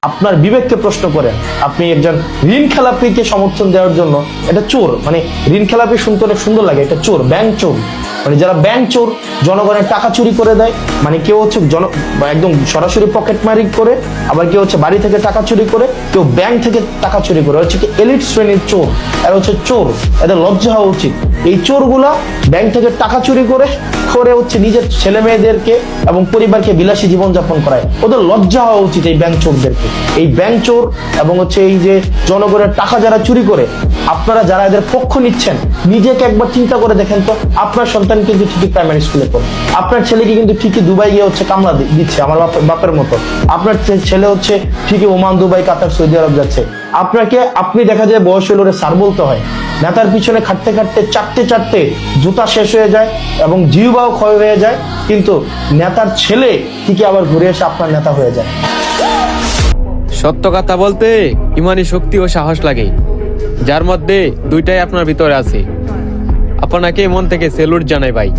আপনার বিবেককে প্রশ্ন করেন। আপনি একজন ঋণ খেলাপিকে সমর্থন দেওয়ার জন্য, এটা চোর, মানে ঋণ খেলাপি শুনতে অনেক সুন্দর লাগে, এটা চোর, ব্যাংক চোর। মানে যারা ব্যাংক চোর, জনগণের টাকা চুরি করে দেয়, মানে কেউ হচ্ছে একদম সরাসরি পকেট মারি করে, আবার কেউ হচ্ছে বাড়ি থেকে টাকা চুরি করে, কেউ ব্যাংক থেকে টাকা চুরি করে, হচ্ছে কি এলিট শ্রেণীর চোর। এরা হচ্ছে চোর, এদের লজ্জা হওয়া উচিত। এই চোরগুলা ব্যাংক থেকে টাকা চুরি করে করে হচ্ছে নিজের ছেলে মেয়েদেরকে এবং পরিবারকে বিলাসী জীবনযাপন করায়। ওদের লজ্জা হওয়া উচিত এই ব্যাংক চোরদেরকে। এই ব্যাংক চোর এবং হচ্ছে এই যে জনগণের টাকা যারা চুরি করে, আপনারা যারা এদের পক্ষ নিচ্ছেন, নিজেকে একবার চিন্তা করে দেখেন তো। আপনার সন্তান কিন্তু ঠিকই প্রাইমারি স্কুলে পড়ে, আপনার ছেলেকে কিন্তু ঠিকই দুবাই গিয়ে হচ্ছে কামলা দিচ্ছে আমার বাপের মতো, আপনার ছেলে হচ্ছে ঠিকই ওমান, দুবাই, কাতার, সৌদি আরব যাচ্ছে। আপনি দেখা যায় বয়স হলে ওরে স্যার বলতে হয়। নেতার পিছনে খাটতে খাটতে চারটে জুতা শেষ হয়ে যায় এবং জিহ্বাও ক্ষয় হয়ে যায়, কিন্তু নেতার ছেলে ঠিকই আবার ঘুরে এসে আপনার নেতা হয়ে যায়। সত্য কথা বলতে ইমানি শক্তি ও সাহস লাগে, যার মধ্যে দুইটাই আপনার ভিতরে আছে। আপনাকে মন থেকে সেলুট জানাই ভাই।